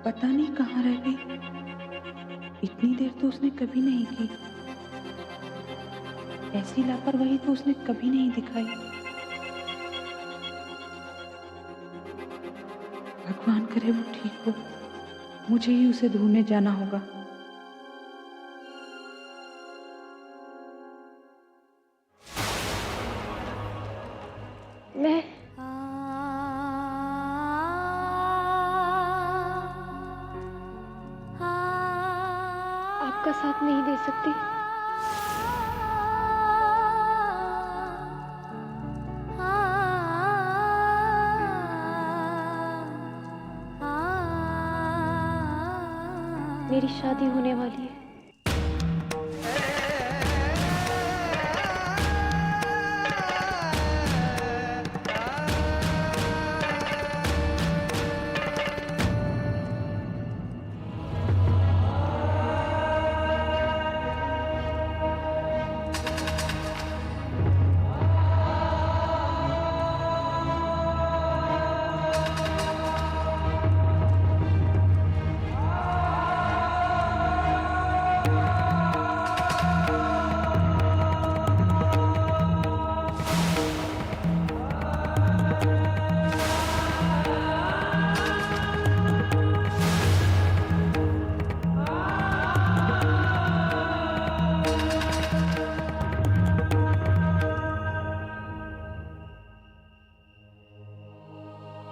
पता नहीं कहाँ रह गई। इतनी देर तो उसने कभी नहीं की। ऐसी लापरवाही तो उसने कभी नहीं दिखाई। भगवान करे वो ठीक हो। मुझे ही उसे ढूंढने जाना होगा। मैं आपका साथ नहीं दे सकती। मेरी शादी होने वाली है।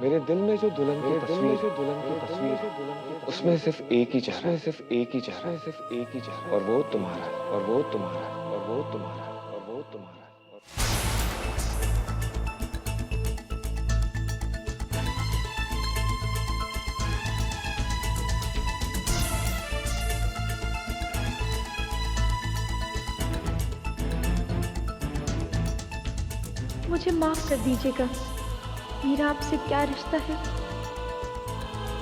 मेरे दिल में जो दुल्हन की तस्वीर, उसमें सिर्फ एक ही चेहरा है, और वो तुम्हारा, और वो तुम्हारा, और वो तुम्हारा, और वो तुम्हारा। मुझे माफ कर दीजिएगा। मेरा आपसे क्या रिश्ता है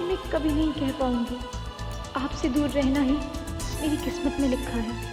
मैं कभी नहीं कह पाऊंगी। आपसे दूर रहना ही मेरी किस्मत में लिखा है।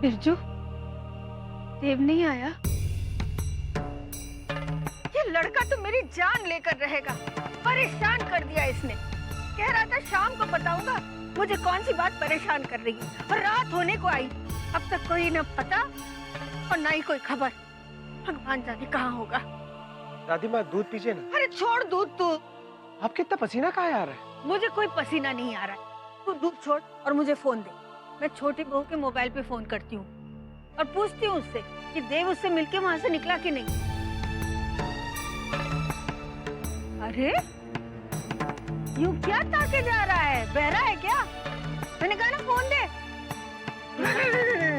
बिरजू, देव नहीं आया। ये लड़का तो मेरी जान लेकर रहेगा। परेशान कर दिया इसने। कह रहा था शाम को बताऊंगा मुझे कौन सी बात परेशान कर रही है, और रात होने को आई। अब तक कोई न पता और ना ही कोई खबर। भगवान जाने कहाँ होगा। दादी माँ, दूध पीजिए ना। अरे छोड़ दूध तू। आपके इतना पसीना कहाँ आ रहा है? मुझे कोई पसीना नहीं आ रहा है। तू दूध छोड़ और मुझे फोन दे। मैं छोटी बहू के मोबाइल पे फोन करती हूँ और पूछती हूँ उससे कि देव उससे मिलके वहां से निकला कि नहीं। अरे यूं क्या ताके जा रहा है? बहरा है क्या? मैंने कहा ना फोन दे।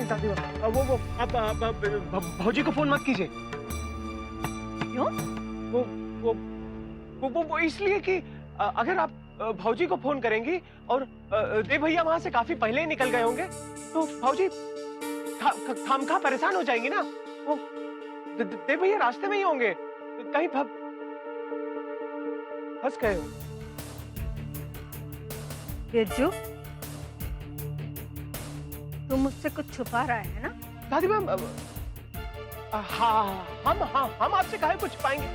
दादी माँ, वो आप भौजी को फोन मत कीजिए। क्यों? वो इसलिए कि अगर आप भौजी को फोन करेंगी और देव भैया वहां से काफी पहले ही निकल गए होंगे तो भौजी खामखा परेशान हो जाएंगी ना। वो देव भैया रास्ते में ही होंगे, कहीं फंस गए हो। बिरजू, तुम मुझसे कुछ छुपा रहा है ना? दादी मैम, हाँ, हम आपसे काहे कुछ पाएंगे?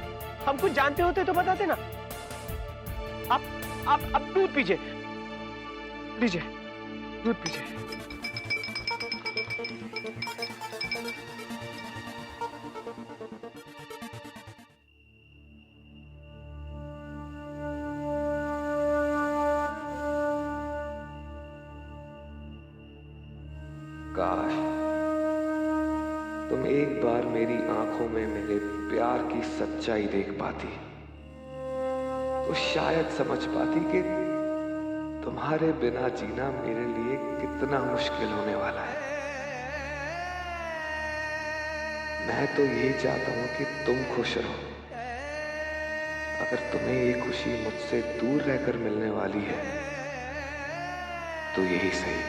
हम कुछ जानते होते तो बताते ना। आप दूध पीजिए, लीजिए, दूध पीजिए। काश तुम एक बार मेरी आंखों में मेरे प्यार की सच्चाई देख पाती तो शायद समझ पाती कि तुम्हारे बिना जीना मेरे लिए कितना मुश्किल होने वाला है। मैं तो यही चाहता हूं कि तुम खुश रहो। अगर तुम्हें ये खुशी मुझसे दूर रहकर मिलने वाली है तो यही सही।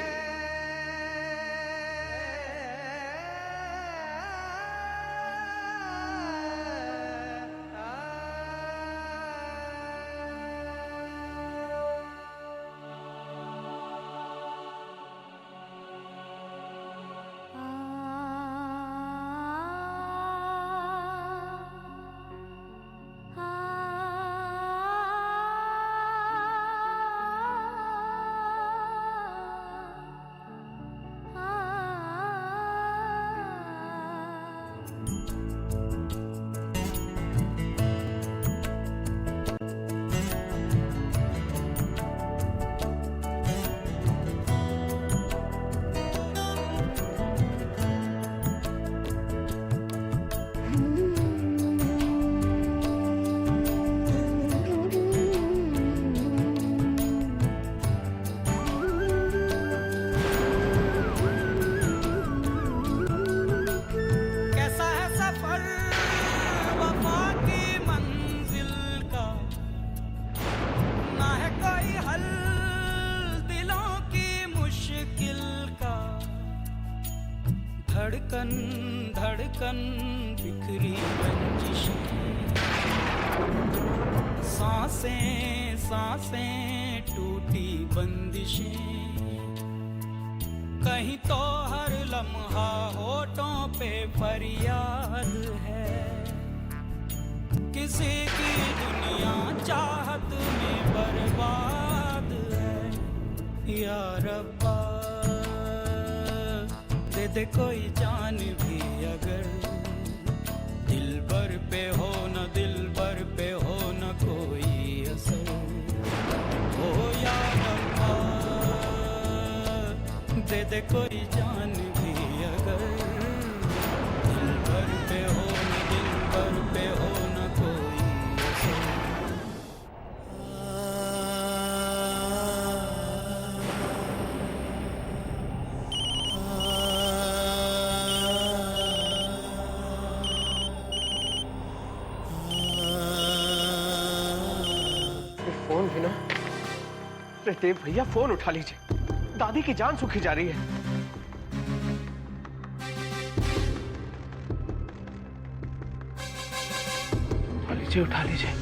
धड़कन धड़कन बिखरी रंजिशें, सांसें सांसें टूटी बंदिशें, कहीं तो हर लम्हा होठों पे फरियाद है। किसी की दुनिया चाहत में बर्बाद है। या रब्बा दे दे कोई जान भी अगर, दिल भर पे हो न दिल भर पे हो न कोई असर। हो या रब्बा दे दे कोई जान भी अगर, दिल भर पे हो न दिल भर पे हो न कोई असर। फोन भी ना। अरे देव भैया फोन उठा लीजिए, दादी की जान सूखी जा रही है। उठा लीजिए, उठा लीजिए।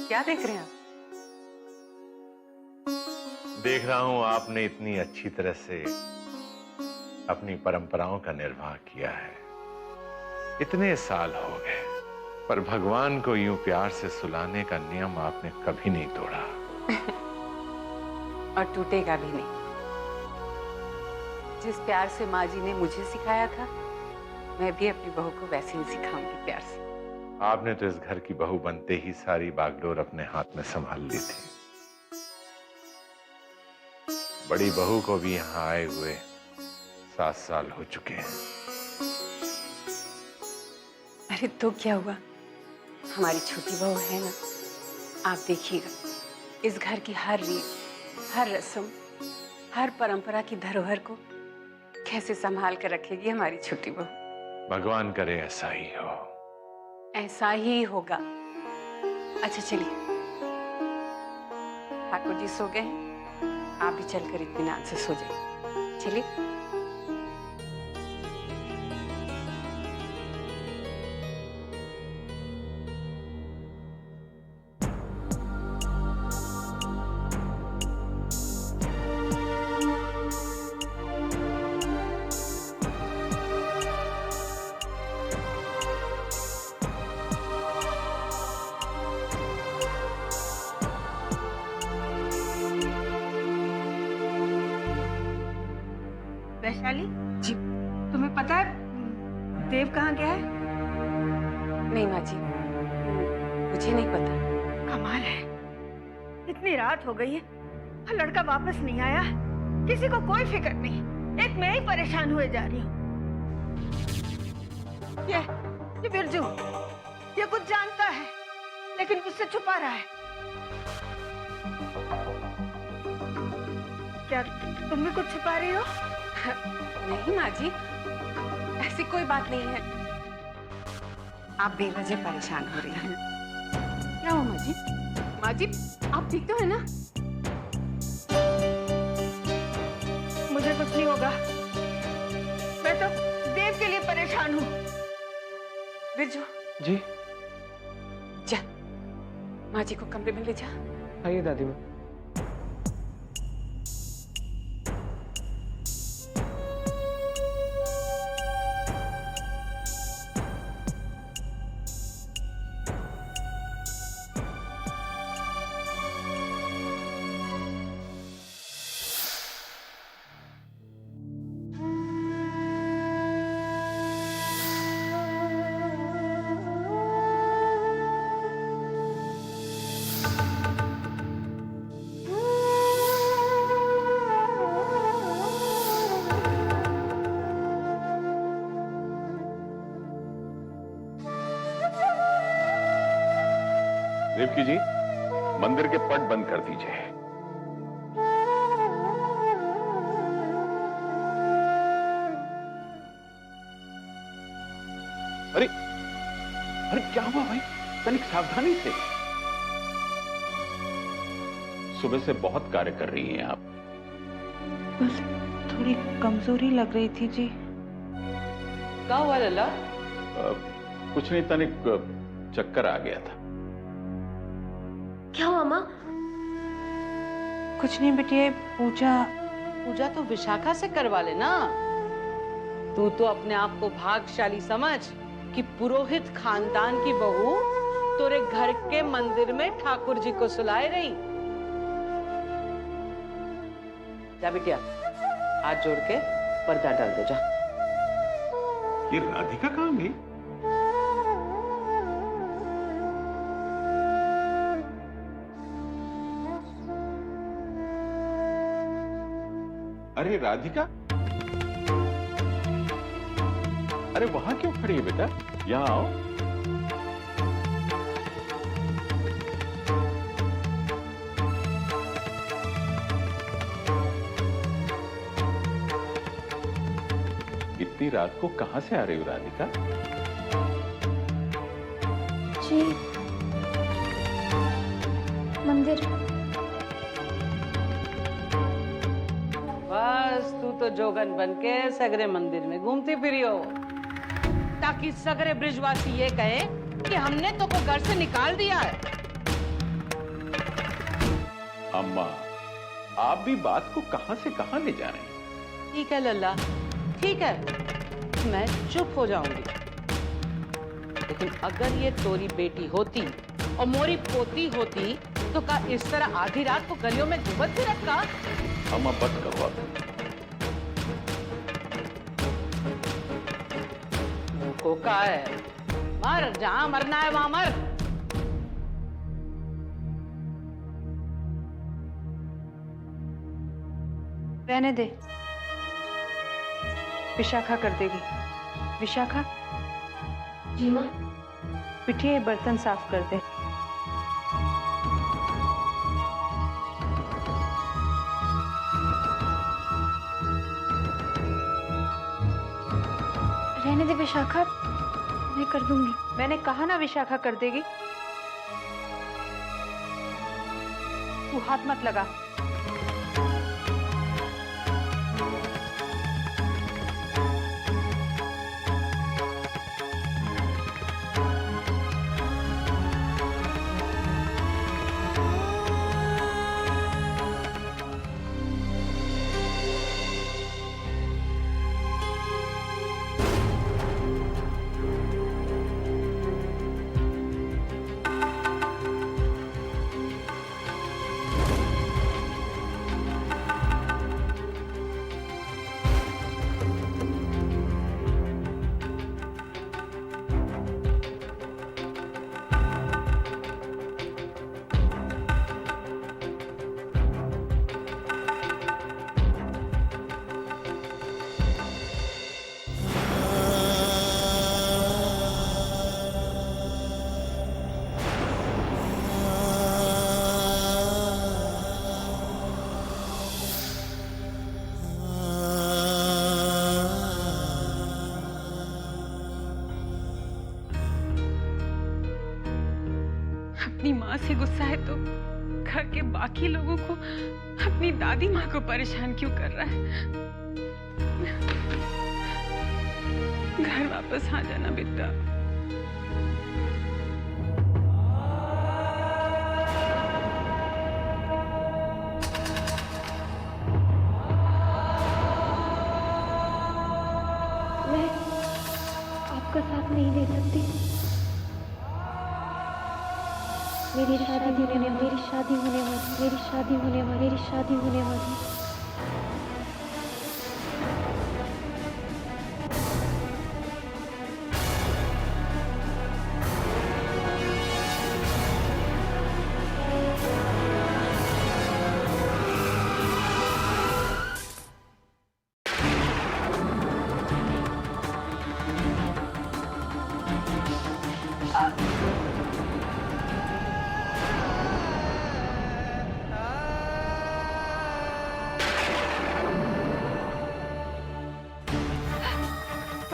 क्या देख रहे हैं आप? देख रहा हूं आपने इतनी अच्छी तरह से अपनी परंपराओं का निर्वाह किया है। इतने साल हो गए, पर भगवान को यूं प्यार से सुलाने का नियम आपने कभी नहीं तोड़ा। और टूटेगा भी नहीं। जिस प्यार से माँ जी ने मुझे सिखाया था, मैं भी अपनी बहू को वैसे ही सिखाऊंगी प्यार से। आपने तो इस घर की बहू बनते ही सारी बागडोर अपने हाथ में संभाल ली थी। बड़ी बहू को भी यहाँ आए हुए 7 साल हो चुके हैं। अरे तो क्या हुआ, हमारी छोटी बहू है ना, आप देखिएगा इस घर की हर रीत, हर रस्म, हर परंपरा की धरोहर को कैसे संभाल कर रखेगी हमारी छोटी बहू। भगवान करे ऐसा ही हो। ऐसा ही होगा। अच्छा चलिए, ठाकुर जी सो गए हैं, आप भी चलकर इत्मीनान से सो जाइए। चलिए। वैशाली जी। तुम्हें पता है देव कहाँ गया है? नहीं माँ जी, मुझे नहीं पता। कमाल है, इतनी रात हो गई है और लड़का वापस नहीं आया। किसी को कोई फिक्र नहीं, एक मैं ही परेशान हुए जा रही हूँ। ये बिरजू, ये कुछ जानता है लेकिन मुझसे छुपा रहा है। क्या तुम भी कुछ छुपा रही हो? नहीं माँ जी, ऐसी कोई बात नहीं है। आप बेवजह परेशान हो रही हैं। क्या हुआ माँ जी? माँ जी आप ठीक तो है ना? मुझे कुछ नहीं होगा, मैं तो देव के लिए परेशान हूँ। बिरजू जी जा, माँ जी को कमरे में ले जा। आइए दादी माँ। देवकी जी, मंदिर के पट बंद कर दीजिए। अरे अरे क्या हुआ भाई? तनिक सावधानी से। सुबह से बहुत कार्य कर रही हैं आप। बस थोड़ी कमजोरी लग रही थी जी। क्या हुआ लल्ला? कुछ नहीं, तनिक चक्कर आ गया था। क्या हुआ माँ? कुछ नहीं बेटिए, पूजा तो विशाखा से करवा लेना। तू तो अपने आप को भाग्यशाली समझ कि पुरोहित खानदान की बहू तोरे घर के मंदिर में ठाकुर जी को सुलाए रही। जा बिटिया, हाथ जोड़ के पर्दा डाल दो जा। ये राधिका कहाँ गई? अरे राधिका, अरे वहां क्यों खड़ी है बेटा? यहाँ आओ। इतनी रात को कहां से आ रही हो राधिका? जी, मंदिर। बस तू तो जोगन बन के सगरे मंदिर में घूमती फिरी हो, ताकि सगरे ब्रिजवासी ये कहे कि हमने तो को घर से निकाल दिया है। अम्मा, आप भी बात को कहां से कहां ले जा रहे हैं? ठीक है लल्ला, ठीक है, मैं चुप हो जाऊंगी। लेकिन अगर ये तोरी बेटी होती और मोरी पोती होती तो का इस तरह आधी रात को गलियों में घूमत फिरत का? अम्मा बस करो अब। को का है, मर जहां मरना है वहां मर। रहने दे। विशाखा कर देगी। विशाखा, जी माँ। बिटिया ये बर्तन साफ कर दे। रहने दे विशाखा, मैं कर दूंगी। मैंने कहा ना विशाखा कर देगी। तू हाथ मत लगा। अपनी माँ से गुस्सा है तो घर के बाकी लोगों को, अपनी दादी माँ को परेशान क्यों कर रहा है? घर वापस आ जाना बेटा। मैं आपका साथ नहीं दे सकती। मेरी शादी होने वाली, मेरी शादी होने वाली, मेरी शादी होने वाली, मेरी शादी होने वाली।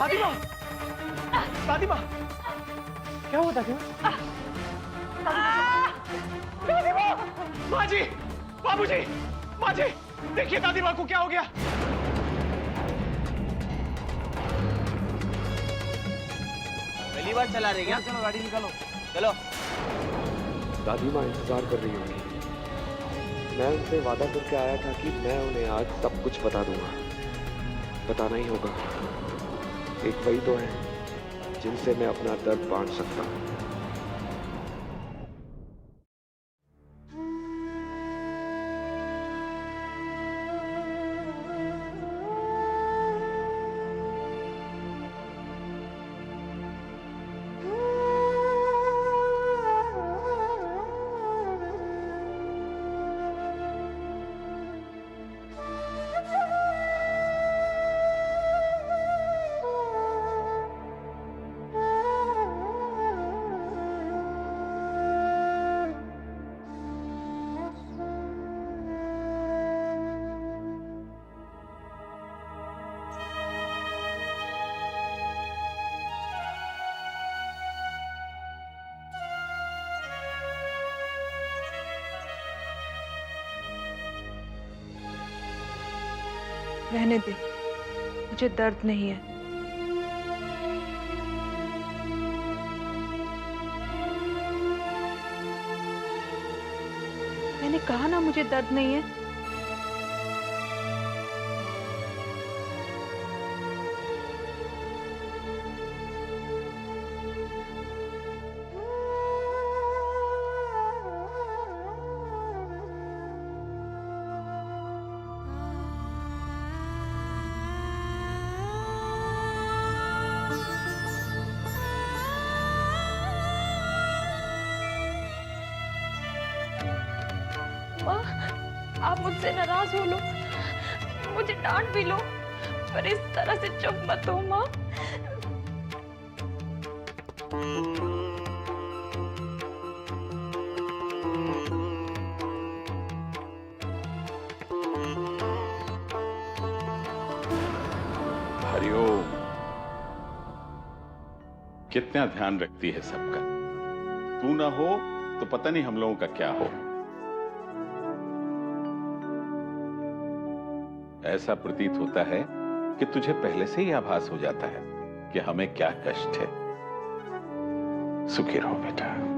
दादी माँ, दादी माँ, क्या हुआ दादी माँ? दादी माँ, माँ जी, बाबूजी, माँ जी, देखिए दादी माँ को क्या हो गया? पहली बार चला रही है? चलो गाड़ी निकालो, चलो। दादी माँ इंतजार कर रही होगी। मैं उनसे वादा करके आया था कि मैं उन्हें आज सब कुछ बता दूंगा। बताना ही होगा। एक वही तो है जिनसे मैं अपना दर्द बांट सकता हूँ। रहने दे, मुझे दर्द नहीं है। मैंने कहा ना मुझे दर्द नहीं है। माँ, आप मुझसे नाराज हो लो, मुझे डांट भी लो, पर इस तरह से चुप मत हो माँ। हरिओम। कितना ध्यान रखती है सबका। तू ना हो तो पता नहीं हम लोगों का क्या हो। ऐसा प्रतीत होता है कि तुझे पहले से ही आभास हो जाता है कि हमें क्या कष्ट है। सुखी रहो बेटा।